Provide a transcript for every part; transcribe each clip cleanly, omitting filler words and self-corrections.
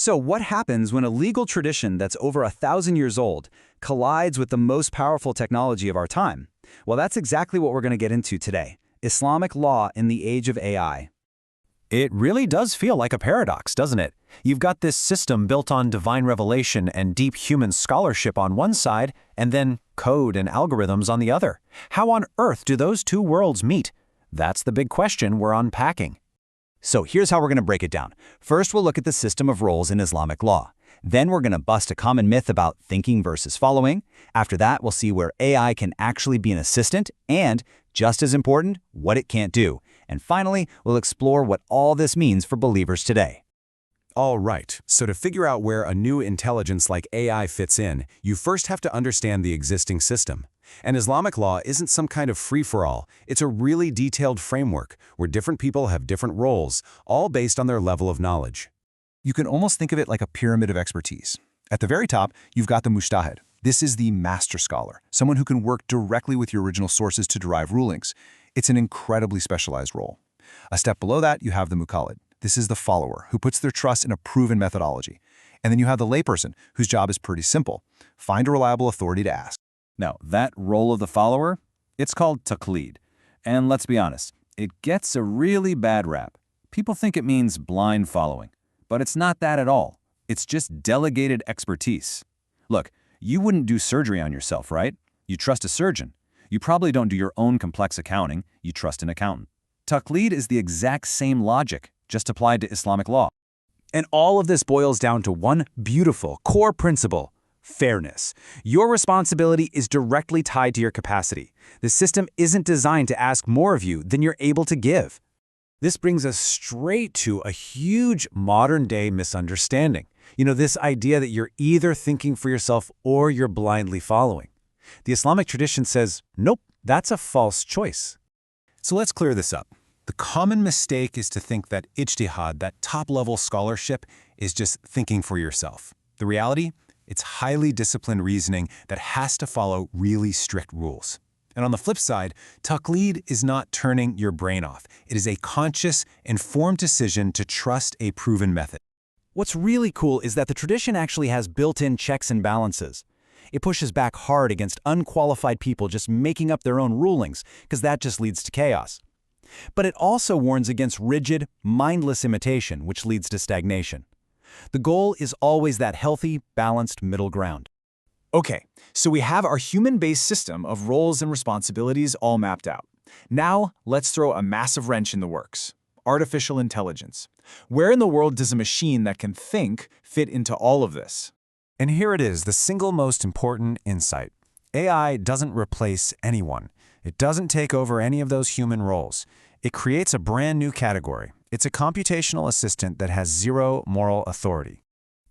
So what happens when a legal tradition that's over 1,000 years old collides with the most powerful technology of our time? Well, that's exactly what we're going to get into today. Islamic law in the age of AI. It really does feel like a paradox, doesn't it? You've got this system built on divine revelation and deep human scholarship on one side, and then code and algorithms on the other. How on earth do those two worlds meet? That's the big question we're unpacking. So here's how we're going to break it down. First, we'll look at the system of roles in Islamic law. Then we're going to bust a common myth about thinking versus following. After that, we'll see where AI can actually be an assistant and, just as important, what it can't do. And finally, we'll explore what all this means for believers today. All right, so to figure out where a new intelligence like AI fits in, you first have to understand the existing system. And Islamic law isn't some kind of free-for-all. It's a really detailed framework where different people have different roles, all based on their level of knowledge. You can almost think of it like a pyramid of expertise. At the very top, you've got the mujtahid. This is the master scholar, someone who can work directly with your original sources to derive rulings. It's an incredibly specialized role. A step below that, you have the muqallid. This is the follower, who puts their trust in a proven methodology. And then you have the layperson, whose job is pretty simple. Find a reliable authority to ask. Now, that role of the follower, it's called taqlid. And let's be honest, it gets a really bad rap. People think it means blind following. But it's not that at all. It's just delegated expertise. Look, you wouldn't do surgery on yourself, right? You trust a surgeon. You probably don't do your own complex accounting. You trust an accountant. Taqlid is the exact same logic, just applied to Islamic law. And all of this boils down to one beautiful core principle: fairness. Your responsibility is directly tied to your capacity. The system isn't designed to ask more of you than you're able to give. This brings us straight to a huge modern-day misunderstanding. This idea that you're either thinking for yourself or you're blindly following. The Islamic tradition says, nope, that's a false choice. So let's clear this up. The common mistake is to think that ijtihad, that top-level scholarship, is just thinking for yourself. The reality? It's highly disciplined reasoning that has to follow really strict rules. And on the flip side, taqlid is not turning your brain off. It is a conscious, informed decision to trust a proven method. What's really cool is that the tradition actually has built-in checks and balances. It pushes back hard against unqualified people just making up their own rulings, because that just leads to chaos. But it also warns against rigid, mindless imitation, which leads to stagnation. The goal is always that healthy, balanced middle ground. Okay, so we have our human-based system of roles and responsibilities all mapped out. Now, let's throw a massive wrench in the works. Artificial intelligence. Where in the world does a machine that can think fit into all of this? And here it is, the single most important insight. AI doesn't replace anyone. It doesn't take over any of those human roles. It creates a brand new category. It's a computational assistant that has zero moral authority.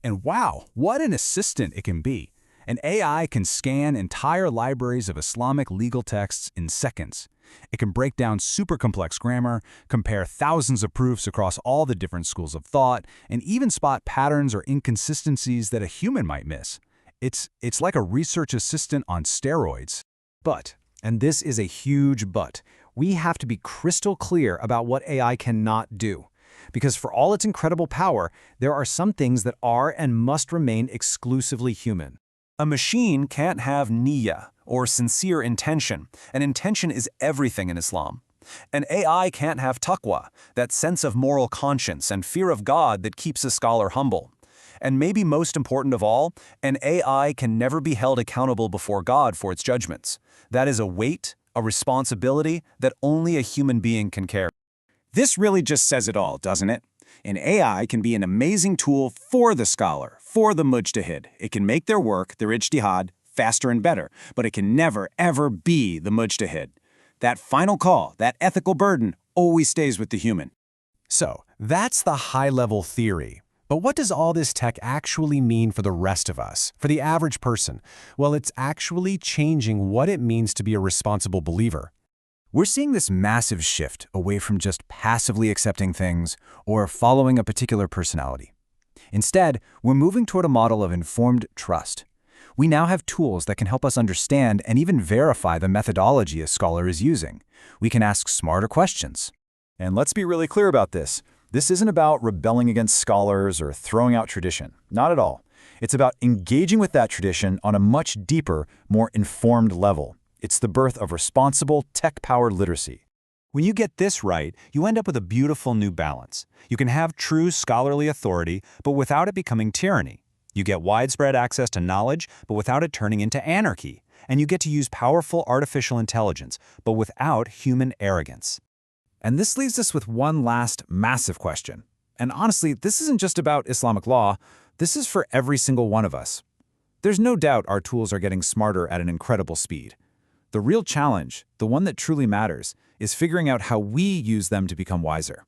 And wow, what an assistant it can be. An AI can scan entire libraries of Islamic legal texts in seconds. It can break down super complex grammar, compare thousands of proofs across all the different schools of thought, and even spot patterns or inconsistencies that a human might miss. It's like a research assistant on steroids. But, and this is a huge but, we have to be crystal clear about what AI cannot do. Because for all its incredible power, there are some things that are and must remain exclusively human. A machine can't have niyyah, or sincere intention, and intention is everything in Islam. An AI can't have taqwa, that sense of moral conscience and fear of God that keeps a scholar humble. And maybe most important of all, an AI can never be held accountable before God for its judgments. That is a weight, a responsibility that only a human being can carry. This really just says it all, doesn't it? An AI can be an amazing tool for the scholar, for the mujtahid. It can make their work, their ijtihad, faster and better, but it can never, ever be the mujtahid. That final call, that ethical burden, always stays with the human. So, that's the high-level theory. But what does all this tech actually mean for the rest of us, for the average person? Well, it's actually changing what it means to be a responsible believer. We're seeing this massive shift away from just passively accepting things or following a particular personality. Instead, we're moving toward a model of informed trust. We now have tools that can help us understand and even verify the methodology a scholar is using. We can ask smarter questions. And let's be really clear about this. This isn't about rebelling against scholars or throwing out tradition. Not at all. It's about engaging with that tradition on a much deeper, more informed level. It's the birth of responsible, tech-powered literacy. When you get this right, you end up with a beautiful new balance. You can have true scholarly authority, but without it becoming tyranny. You get widespread access to knowledge, but without it turning into anarchy. And you get to use powerful artificial intelligence, but without human arrogance. And this leaves us with one last massive question. And honestly, this isn't just about Islamic law. This is for every single one of us. There's no doubt our tools are getting smarter at an incredible speed. The real challenge, the one that truly matters, is figuring out how we use them to become wiser.